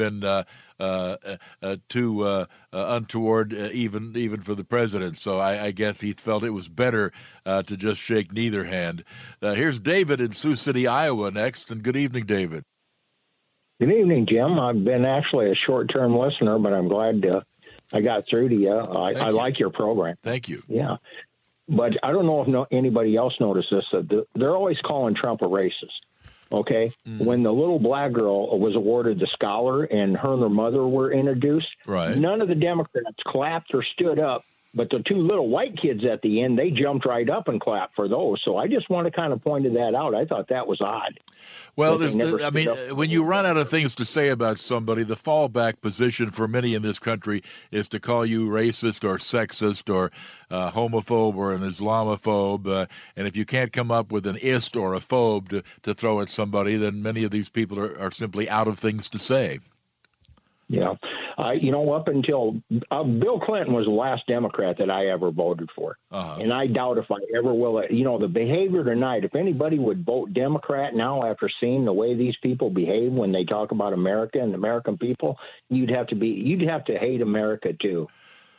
been too untoward, even for the president. So I guess he felt it was better to just shake neither hand. Here's David in Sioux City, Iowa, next. And good evening, David. Good evening, Jim. I've been actually a short-term listener, but I'm glad I got through to you. I like your program. Thank you. Yeah. But I don't know if anybody else noticed this. They're always calling Trump a racist. Okay? When the little black girl was awarded the scholar and her and her mother were introduced, none of the Democrats clapped or stood up. But the two little white kids at the end, they jumped right up and clapped for those. So I just want to kind of point that out. I thought that was odd. Well, when you run out of things to say about somebody, the fallback position for many in this country is to call you racist or sexist or homophobe or an Islamophobe. And if you can't come up with an ist or a phobe to throw at somebody, then many of these people are simply out of things to say. Yeah. Up until Bill Clinton was the last Democrat that I ever voted for. And I doubt if I ever will. The behavior tonight, if anybody would vote Democrat now after seeing the way these people behave when they talk about America and American people, you'd have to hate America, too.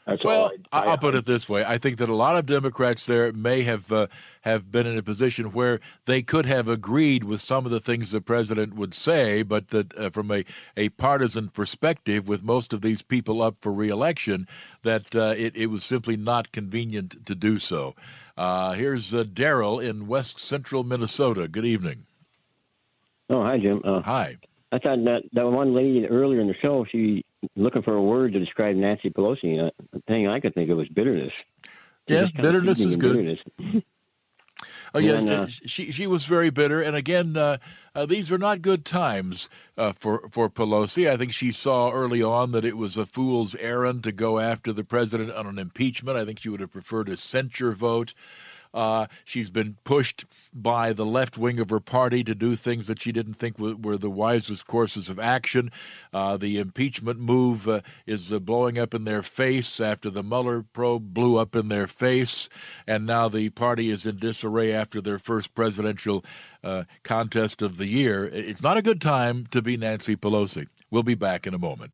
I'll put it this way. I think that a lot of Democrats there may have been in a position where they could have agreed with some of the things the president would say, but that from a partisan perspective, with most of these people up for re-election, that it was simply not convenient to do so. Here's Daryl in West Central Minnesota. Good evening. Oh, hi, Jim. Hi. I thought that one lady earlier in the show, she looking for a word to describe Nancy Pelosi. The thing I could think of was bitterness. Yes, bitterness is good. Bitterness. Oh, yeah, she was very bitter. And again, these are not good times for Pelosi. I think she saw early on that it was a fool's errand to go after the president on an impeachment. I think she would have preferred a censure vote. She's been pushed by the left wing of her party to do things that she didn't think were the wisest courses of action. The impeachment move is blowing up in their face after the Mueller probe blew up in their face, and now the party is in disarray after their first presidential contest of the year. It's not a good time to be Nancy Pelosi. We'll be back in a moment.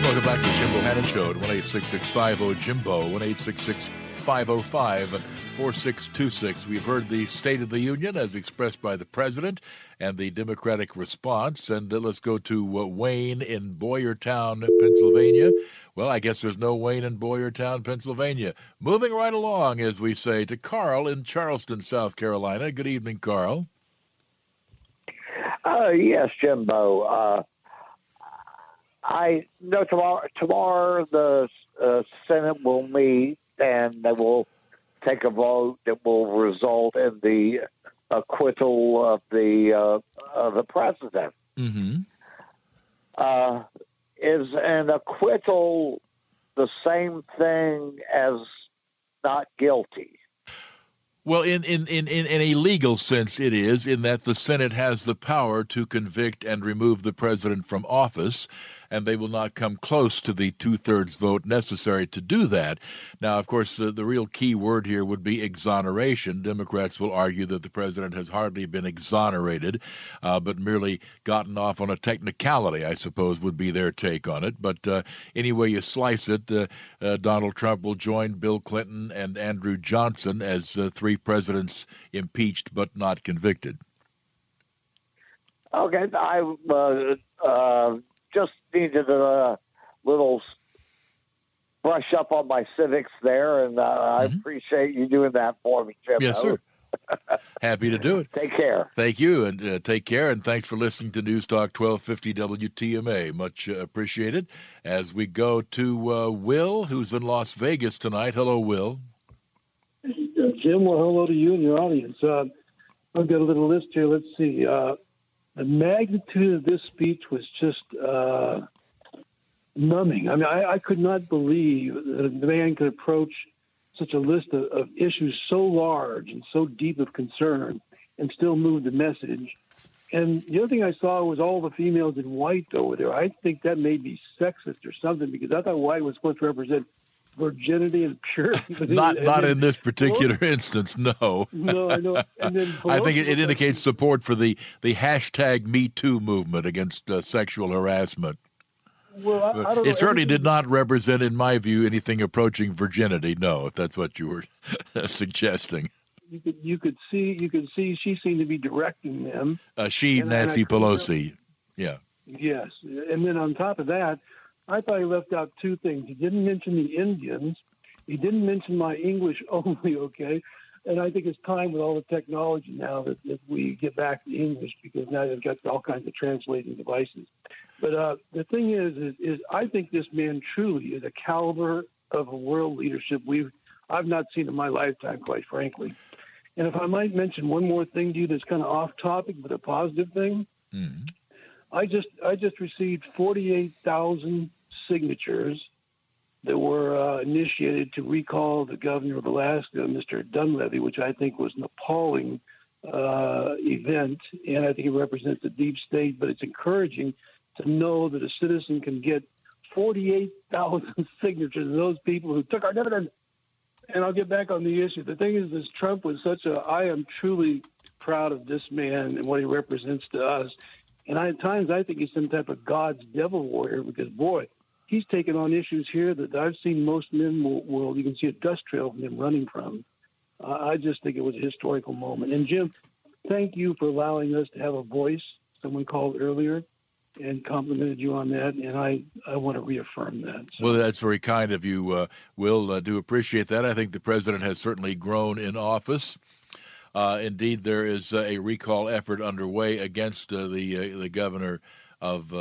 Welcome back to the Jim Bohannon Show at 1-866-50-JIMBO, 1-866-505-4626. We've heard the State of the Union as expressed by the President and the Democratic response. And let's go to Wayne in Boyertown, Pennsylvania. Well, I guess there's no Wayne in Boyertown, Pennsylvania. Moving right along, as we say, to Carl in Charleston, South Carolina. Good evening, Carl. Yes, Jimbo. I know tomorrow the Senate will meet and they will take a vote that will result in the acquittal of the president. Mm-hmm. Is an acquittal the same thing as not guilty? Well, in a legal sense, it is, in that the Senate has the power to convict and remove the president from office, and they will not come close to the two-thirds vote necessary to do that. Now, of course, the real key word here would be exoneration. Democrats will argue that the president has hardly been exonerated, but merely gotten off on a technicality, I suppose, would be their take on it. But any way you slice it, Donald Trump will join Bill Clinton and Andrew Johnson as three presidents impeached but not convicted. Okay, I just needed a little brush up on my civics there, and I appreciate you doing that for me, Jim. Yes, sir. Happy to do it. Take care. Thank you, and take care, and thanks for listening to News Talk 1250 WTMA. Much appreciated. As we go to Will, who's in Las Vegas tonight. Hello, Will. Jim, well, hello to you and your audience. I've got a little list here. Let's see. The magnitude of this speech was just numbing. I mean, I could not believe that a man could approach such a list of issues so large and so deep of concern and still move the message And the other thing I saw was all the females in white over there. I think that may be sexist or something, because I thought white was supposed to represent virginity and purity. Not in this particular instance, no. No, I know. And then I think it indicates support for the hashtag Me Too movement against sexual harassment. Well, I don't know. It certainly did not represent, in my view, anything approaching virginity. No, if that's what you were suggesting. You could see she seemed to be directing them. Nancy Pelosi. Yeah. Yes, and then on top of that, I thought he left out two things. He didn't mention the Indians. He didn't mention my English only. Okay. And I think it's time, with all the technology now, that we get back to English, because now they've got all kinds of translating devices. But the thing is I think this man truly is a caliber of a world leadership I've not seen in my lifetime, quite frankly. And if I might mention one more thing to you that's kind of off topic, but a positive thing, I just received 48,000 signatures that were initiated to recall the governor of Alaska, Mr. Dunleavy, which I think was an appalling event, and I think it represents a deep state. But it's encouraging to know that a citizen can get 48,000 signatures of those people who took our dividends. And I'll get back on the issue. The thing is, Trump was I am truly proud of this man and what he represents to us. And at times I think he's some type of God's devil warrior, because, boy, he's taken on issues here that I've seen most men will you can see a dust trail from him running from. I just think it was a historical moment. And, Jim, thank you for allowing us to have a voice. Someone called earlier and complimented you on that, and I want to reaffirm that. So. Well, that's very kind of you, Will. Do appreciate that. I think the president has certainly grown in office. Indeed, there is a recall effort underway against the governor of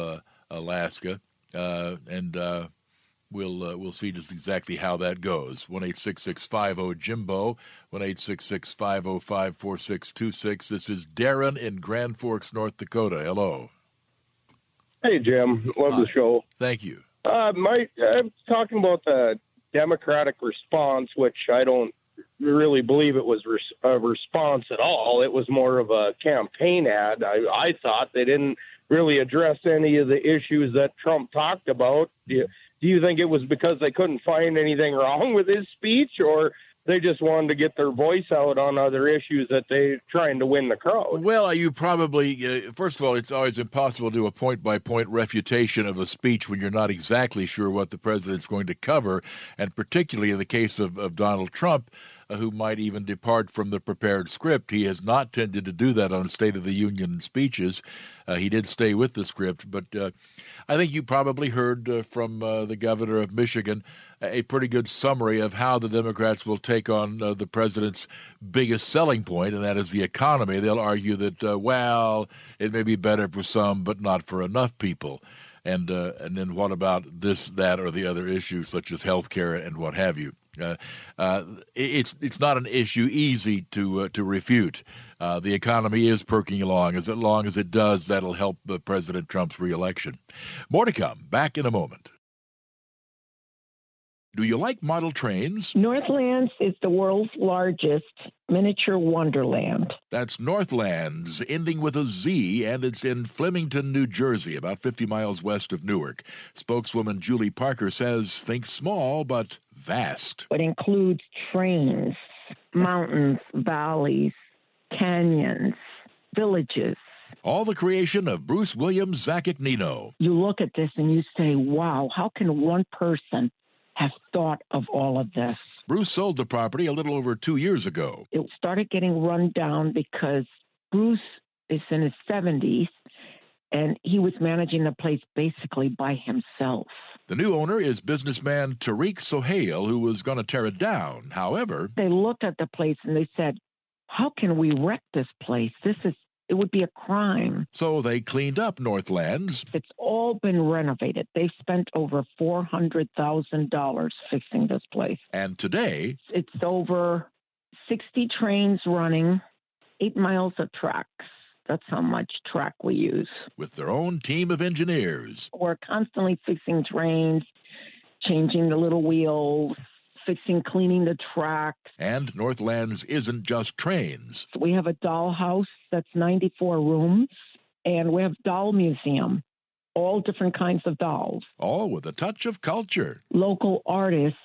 Alaska, and we'll see just exactly how that goes. 1-866-50-JIMBO, 1-866-505-4626. This is Darren in Grand Forks, North Dakota. Hello. Hey, Jim. Love the show. Thank you. I'm talking about the Democratic response, which I don't really believe it was a response at all. It was more of a campaign ad. I thought they didn't really address any of the issues that Trump talked about. Do you think it was because they couldn't find anything wrong with his speech, or they just wanted to get their voice out on other issues that they're trying to win the crowd? Well, you probably, first of all, it's always impossible to do a point-by-point refutation of a speech when you're not exactly sure what the president's going to cover, and particularly in the case of Donald Trump, who might even depart from the prepared script. He has not tended to do that on State of the Union speeches. He did stay with the script, but I think you probably heard from the governor of Michigan a pretty good summary of how the Democrats will take on the president's biggest selling point, and that is the economy. They'll argue that, it may be better for some, but not for enough people. And then what about this, that, or the other issues, such as health care and what have you? It's not an issue easy to refute. The economy is perking along. As long as it does, that'll help President Trump's reelection. More to come. Back in a moment. Do you like model trains? Northlands is the world's largest miniature wonderland. That's Northlands, ending with a Z, and it's in Flemington, New Jersey, about 50 miles west of Newark. Spokeswoman Julie Parker says, think small, but vast. It includes trains, mountains, valleys, canyons, villages. All the creation of Bruce Williams Zaccagnino. You look at this and you say, wow, how can one person have thought of all of this? Bruce sold the property a little over 2 years ago. It started getting run down because Bruce is in his 70s, and he was managing the place basically by himself. The new owner is businessman Tariq Sohail, who was going to tear it down. However, they looked at the place and they said, how can we wreck this place? It would be a crime. So they cleaned up Northlands. It's all been renovated. They've spent over $400,000 fixing this place. And today, it's over 60 trains running, 8 miles of tracks. That's how much track we use. With their own team of engineers. We're constantly fixing trains, changing the little wheels, cleaning the tracks. And Northlands isn't just trains. We have a dollhouse that's 94 rooms. And we have doll museum, all different kinds of dolls. All with a touch of culture. Local artists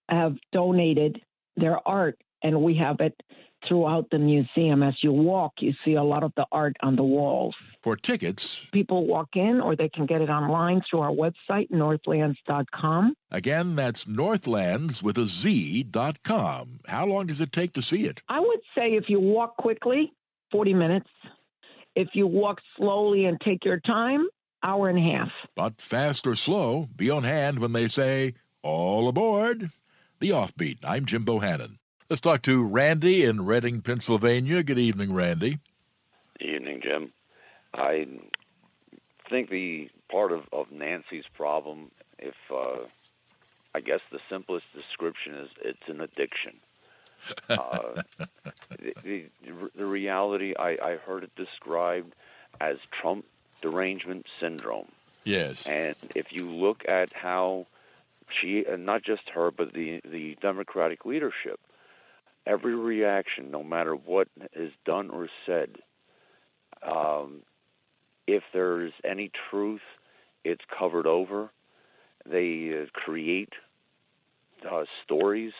have donated their art, and we have it throughout the museum. As you walk, you see a lot of the art on the walls. For tickets, people walk in, or they can get it online through our website, northlands.com. Again, that's Northlands with a Z.com. How long does it take to see it? I would say if you walk quickly, 40 minutes. If you walk slowly and take your time, hour and a half. But fast or slow, be on hand when they say, all aboard. The Offbeat. I'm Jim Bohannon. Let's talk to Randy in Reading, Pennsylvania. Good evening, Randy. Evening, Jim. I think the part of Nancy's problem, if I guess the simplest description is it's an addiction. The reality, I heard it described as Trump derangement syndrome. Yes. And if you look at how she, and not just her, but the Democratic leadership, every reaction, no matter what is done or said, if there's any truth, it's covered over. They create stories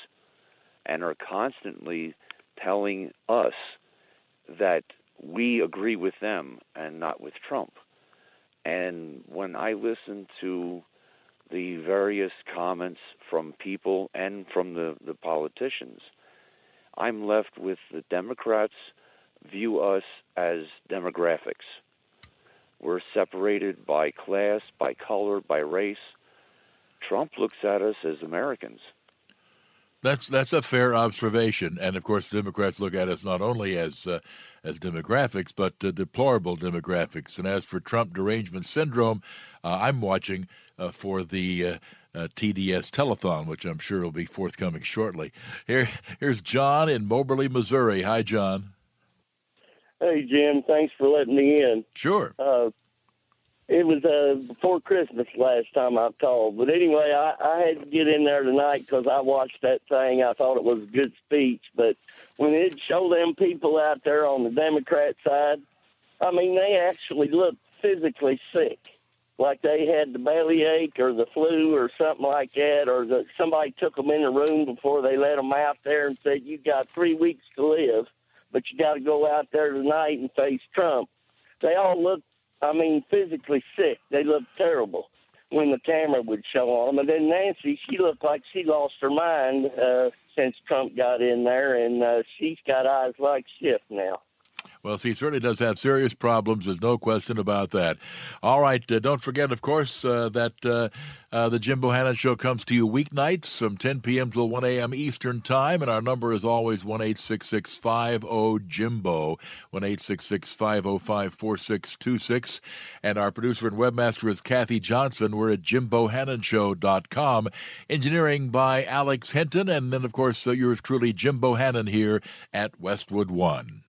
and are constantly telling us that we agree with them and not with Trump. And when I listen to the various comments from people and from the politicians, I'm left with the Democrats view us as demographics. We're separated by class, by color, by race. Trump looks at us as Americans. That's a fair observation, and of course, Democrats look at us not only as demographics, but deplorable demographics. And as for Trump derangement syndrome, I'm watching for the TDS telethon, which I'm sure will be forthcoming shortly. Here's John in Moberly, Missouri. Hi, John. Hey, Jim. Thanks for letting me in. Sure. It was before Christmas last time I called. But anyway, I had to get in there tonight because I watched that thing. I thought it was a good speech. But when it showed them people out there on the Democrat side, I mean, they actually looked physically sick, like they had the bellyache or the flu or something like that, or that somebody took them in a room before they let them out there and said, you got 3 weeks to live, but you got to go out there tonight and face Trump. They all looked, physically sick. They looked terrible when the camera would show on them. And then Nancy, she looked like she lost her mind since Trump got in there, and she's got eyes like shift now. Well, he certainly does have serious problems. There's no question about that. All right. Don't forget, of course, that the Jim Bohannon Show comes to you weeknights from 10 p.m. till 1 a.m. Eastern Time. And our number is always 1-866-50-JIMBO, 1-866-505-4626. And our producer and webmaster is Kathy Johnson. We're at JimBohannonShow.com. Engineering by Alex Hinton. And then, of course, yours truly, Jim Bohannon here at Westwood One.